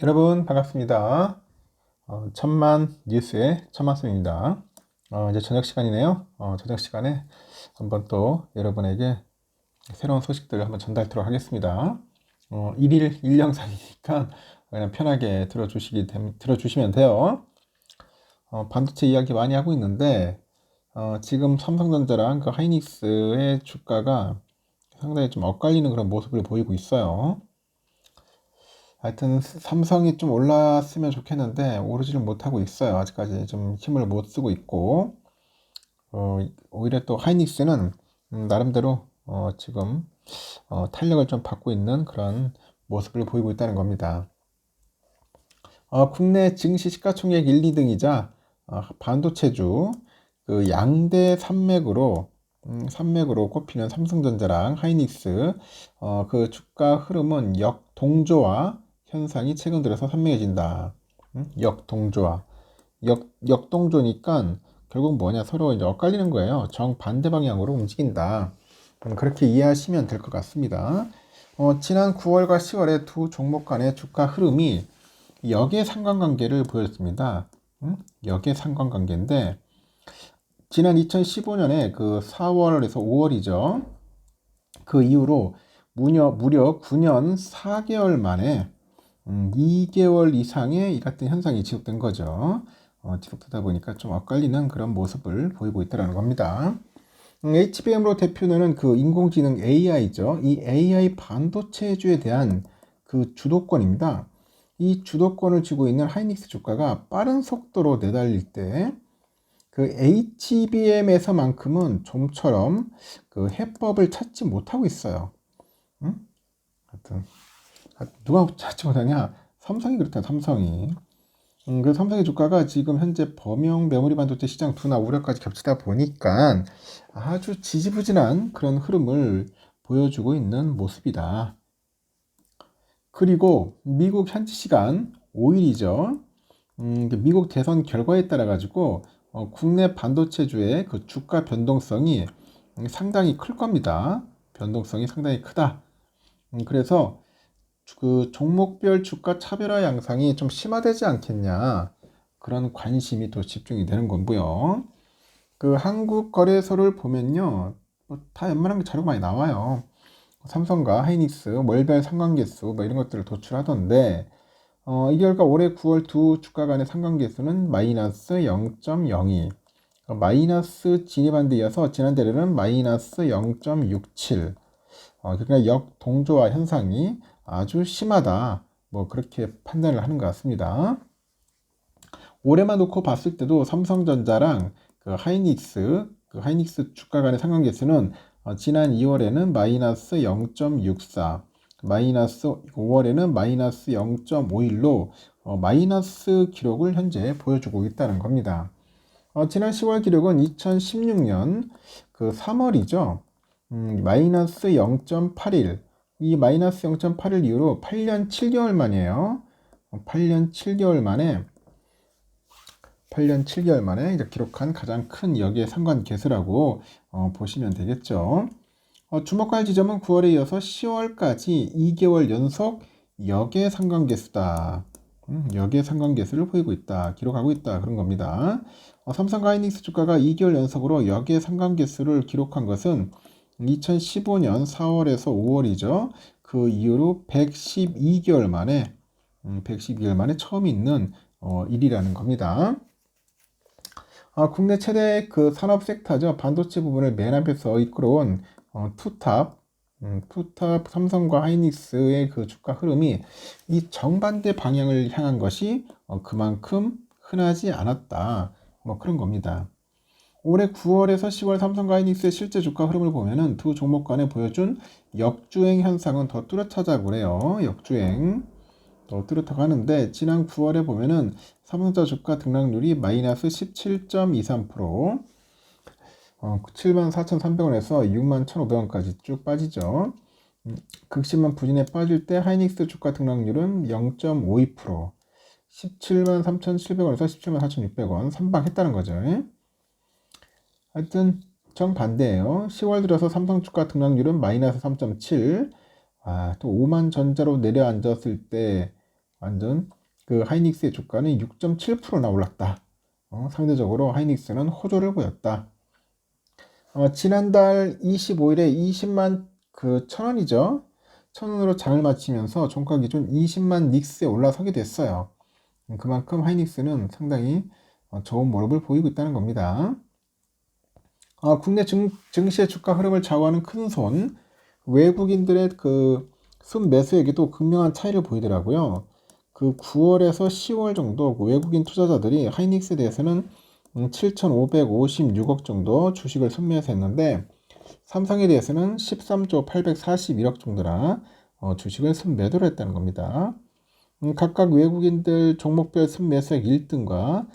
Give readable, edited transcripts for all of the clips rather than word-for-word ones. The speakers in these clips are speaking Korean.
여러분 반갑습니다. 천만 뉴스의 천만쌤입니다. 이제 저녁 시간이네요. 저녁 시간에 한번 또 여러분에게 새로운 소식들을 한번 전달하도록 하겠습니다. 일일 1영상이니까 그냥 편하게 들어주시면 돼요. 반도체 이야기 많이 하고 있는데 지금 삼성전자랑 그 하이닉스의 주가가 상당히 좀 엇갈리는 그런 모습을 보이고 있어요. 하여튼 삼성이 좀 올랐으면 좋겠는데 오르지를 못하고 있어요. 아직까지 좀 힘을 못 쓰고 있고 오히려 또 하이닉스는 나름대로 지금 탄력을 좀 받고 있는 그런 모습을 보이고 있다는 겁니다. 국내 증시 시가총액 1, 2등이자 반도체주 그 양대 산맥으로 꼽히는 삼성전자랑 하이닉스 그 주가 흐름은 역동조화 현상이 최근 들어서 선명해진다. 역동조화. 역동조니까 결국 뭐냐, 서로 이제 엇갈리는 거예요. 정반대 방향으로 움직인다. 그렇게 이해하시면 될 것 같습니다. 지난 9월과 10월에 두 종목 간의 주가 흐름이 역의 상관관계를 보였습니다. 역의 상관관계인데 지난 2015년에 그 4월에서 5월이죠. 그 이후로 무려 9년 4개월 만에 2개월 이상의 이 같은 현상이 지속된 거죠. 지속되다 보니까 좀 엇갈리는 그런 모습을 보이고 있다는 겁니다. HBM으로 대표되는 그 인공지능 AI죠. 이 AI 반도체주에 대한 그 주도권입니다. 이 주도권을 쥐고 있는 하이닉스 주가가 빠른 속도로 내달릴 때 그 HBM에서만큼은 좀처럼 그 해법을 찾지 못하고 있어요. 하여튼 누가 찾지 못하냐? 삼성이 그렇다. 삼성이. 그 삼성의 주가가 지금 현재 범용 메모리 반도체 시장 둔화 우려까지 겹치다 보니까 아주 지지부진한 그런 흐름을 보여주고 있는 모습이다. 그리고 미국 현지 시간 5일이죠. 미국 대선 결과에 따라 가지고 국내 반도체주의 그 주가 변동성이 상당히 클 겁니다. 변동성이 상당히 크다. 그래서 그 종목별 주가 차별화 양상이 좀 심화되지 않겠냐, 그런 관심이 또 집중이 되는 거고요. 그 한국거래소를 보면요, 다 웬만한 게 자료가 많이 나와요. 삼성과 하이닉스 월별 상관계수 뭐 이런 것들을 도출하던데 이 결과 올해 9월 두 주가 간의 상관계수는 마이너스 0.02, 마이너스 진입한 데 이어서 지난달에는 마이너스 0.67, 그러니까 역동조화 현상이 아주 심하다, 뭐 그렇게 판단을 하는 것 같습니다. 올해만 놓고 봤을 때도 삼성전자랑 그 하이닉스 주가 간의 상관계수는 지난 2월에는 마이너스 0.64, 마이너스 5월에는 마이너스 0.51로 마이너스 기록을 현재 보여주고 있다는 겁니다. 지난 10월 기록은 2016년 그 3월이죠. 마이너스 0.81, 이 마이너스 0.81 이후로 8년 7개월 만이에요. 8년 7개월 만에 이제 기록한 가장 큰 역의 상관계수라고 보시면 되겠죠. 주목할 지점은 9월에 이어서 10월까지 2개월 연속 역의 상관계수다. 역의 상관계수를 보이고 있다, 기록하고 있다, 그런 겁니다. 삼성과 하이닉스 주가가 2개월 연속으로 역의 상관계수를 기록한 것은 2015년 4월에서 5월이죠. 그 이후로 112개월 만에 처음 있는 일이라는 겁니다. 국내 최대 그 산업 섹터죠. 반도체 부분을 맨 앞에서 이끌어온 투탑 삼성과 하이닉스의 그 주가 흐름이 이 정반대 방향을 향한 것이 그만큼 흔하지 않았다, 뭐 그런 겁니다. 올해 9월에서 10월 삼성과 하이닉스의 실제 주가 흐름을 보면은 두 종목 간에 보여준 역주행 현상은 더 뚜렷하다고 그래요. 역주행 더 뚜렷하고 하는데 지난 9월에 보면은 삼성전자 주가 등락률이 마이너스 17.23%, 74,300원에서 61,500원까지 쭉 빠지죠. 극심한 부진에 빠질 때 하이닉스 주가 등락률은 0.52%, 173,700원에서 174,600원 선방했다는 거죠. 하여튼 정반대예요. 10월 들어서 삼성 주가 등락률은 마이너스 3.7, 또 오만전자로 내려앉았을 때 만든 그 하이닉스의 주가는 6.7%나 올랐다. 상대적으로 하이닉스는 호조를 보였다. 지난달 25일에 20만 그 천원이죠. 천원으로 장을 마치면서 종가 기준 20만 닉스에 올라서게 됐어요. 그만큼 하이닉스는 상당히 좋은 모습을 보이고 있다는 겁니다. 국내 증시의 주가 흐름을 좌우하는 큰손 외국인들의 그 순매수액에도 극명한 차이를 보이더라고요. 그 9월에서 10월 정도 그 외국인 투자자들이 하이닉스에 대해서는 7,556억 정도 주식을 순매수했는데 삼성에 대해서는 13조 841억 정도나 주식을 순매도를 했다는 겁니다. 각각 외국인들 종목별 순매수액 1등과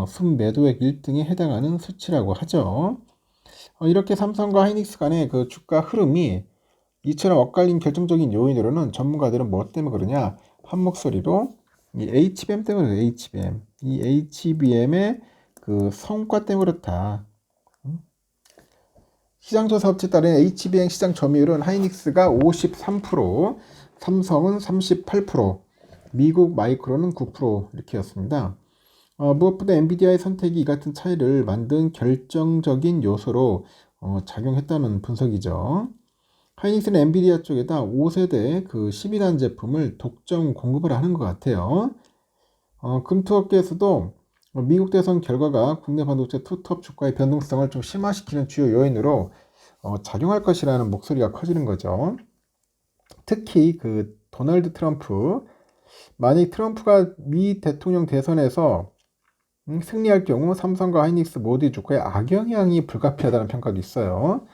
순매도액 1등에 해당하는 수치라고 하죠. 이렇게 삼성과 하이닉스 간의 그 주가 흐름이 이처럼 엇갈린 결정적인 요인으로는 전문가들은 뭐 때문에 그러냐 한 목소리로 이 HBM 때문에 그래요. HBM 이 HBM의 그 성과 때문에 그렇다. 시장조사 업체에 따른 HBM 시장 점유율은 하이닉스가 53%, 삼성은 38%, 미국 마이크론은 9% 이렇게였습니다. 무엇보다 엔비디아의 선택이 이 같은 차이를 만든 결정적인 요소로 작용했다는 분석이죠. 하이닉스는 엔비디아 쪽에다 5세대 그 12단 제품을 독점 공급을 하는 것 같아요. 금투업계에서도 미국 대선 결과가 국내 반도체 투톱 주가의 변동성을 좀 심화시키는 주요 요인으로 작용할 것이라는 목소리가 커지는 거죠. 특히 그 도널드 트럼프, 만약 트럼프가 미 대통령 대선에서 승리할 경우 삼성과 하이닉스 모두의 주가에 악영향이 불가피하다는 평가도 있어요.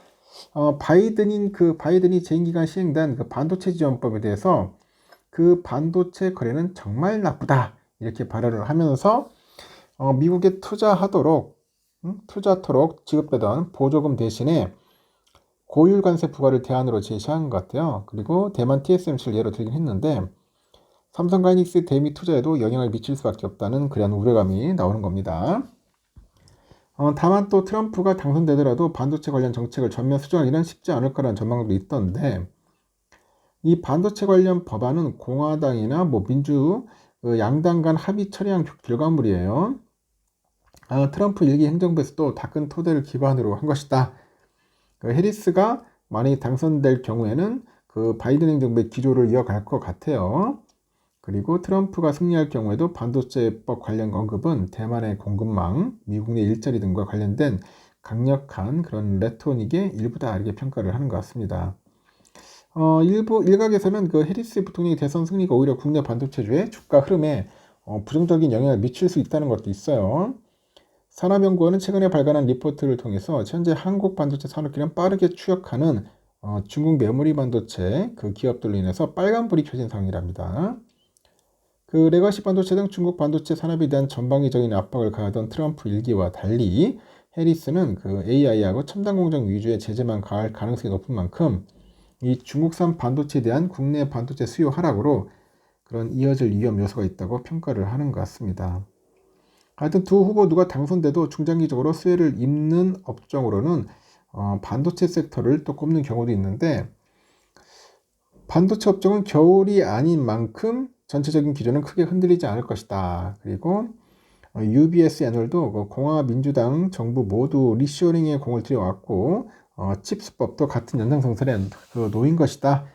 바이든이 재임 기간 시행된 그 반도체 지원법에 대해서 그 반도체 거래는 정말 나쁘다 이렇게 발언을 하면서 미국에 투자토록 지급되던 보조금 대신에 고율 관세 부과를 대안으로 제시한 것 같아요. 그리고 대만 TSMC를 예로 들긴 했는데 삼성과 하이닉스 대미 투자에도 영향을 미칠 수밖에 없다는 그런 우려감이 나오는 겁니다. 다만 또 트럼프가 당선되더라도 반도체 관련 정책을 전면 수정하기는 쉽지 않을 거라는 전망도 있던데 이 반도체 관련 법안은 공화당이나 뭐 민주 양당 간 합의 처리한 결과물이에요. 트럼프 일기 행정부에서도 다 큰 토대를 기반으로 한 것이다. 해리스가 만약에 당선될 경우에는 그 바이든 행정부의 기조를 이어갈 것 같아요. 그리고 트럼프가 승리할 경우에도 반도체법 관련 언급은 대만의 공급망, 미국 내 일자리 등과 관련된 강력한 그런 레토닉의 일부다 이렇게 평가를 하는 것 같습니다. 일각에서는 그 해리스 부통령의 대선 승리가 오히려 국내 반도체주의 주가 흐름에 부정적인 영향을 미칠 수 있다는 것도 있어요. 산업연구원은 최근에 발간한 리포트를 통해서 현재 한국 반도체 산업계는 빠르게 추격하는 중국 메모리 반도체 그 기업들로 인해서 빨간불이 켜진 상황이랍니다. 그 레거시 반도체 등 중국 반도체 산업에 대한 전방위적인 압박을 가하던 트럼프 일기와 달리 해리스는 그 AI하고 첨단 공정 위주의 제재만 가할 가능성이 높은 만큼 이 중국산 반도체에 대한 국내 반도체 수요 하락으로 그런 이어질 위험 요소가 있다고 평가를 하는 것 같습니다. 하여튼 두 후보 누가 당선돼도 중장기적으로 수혜를 입는 업종으로는 반도체 섹터를 또 꼽는 경우도 있는데 반도체 업종은 겨울이 아닌 만큼 전체적인 기조는 크게 흔들리지 않을 것이다. 그리고 UBS 애널도 공화민주당 정부 모두 리쇼링에 공을 들여왔고 칩스법도 같은 연장선상에 놓인 것이다.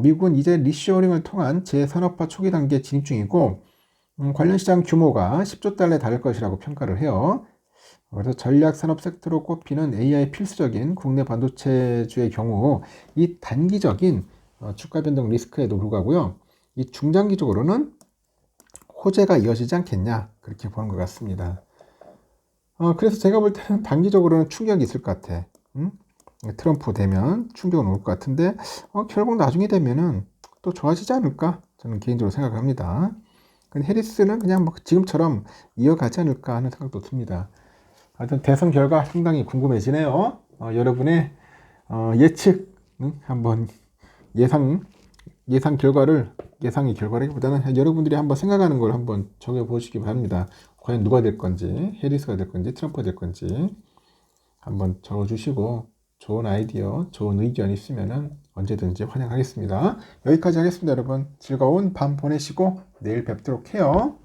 미국은 이제 리쇼링을 통한 재산업화 초기 단계에 진입 중이고 관련 시장 규모가 10조 달러에 달할 것이라고 평가를 해요. 그래서 전략 산업 섹터로 꼽히는 AI 필수적인 국내 반도체주의 경우 이 단기적인 주가 변동 리스크에도 불구하고요. 이 중장기적으로는 호재가 이어지지 않겠냐 그렇게 보는 것 같습니다. 그래서 제가 볼 때는 단기적으로는 충격이 있을 것 같아. 트럼프 되면 충격은 올 것 같은데 결국 나중에 되면은 또 좋아지지 않을까 저는 개인적으로 생각을 합니다. 근데 해리스는 그냥 뭐 지금처럼 이어가지 않을까 하는 생각도 듭니다. 하여튼 대선 결과 상당히 궁금해지네요. 여러분의 예측 한번 예상의 결과라기보다는 여러분들이 한번 생각하는 걸 한번 적어보시기 바랍니다. 과연 누가 될 건지, 해리스가 될 건지, 트럼프가 될 건지 한번 적어주시고 좋은 아이디어, 좋은 의견 있으면 언제든지 환영하겠습니다. 여기까지 하겠습니다, 여러분. 즐거운 밤 보내시고 내일 뵙도록 해요.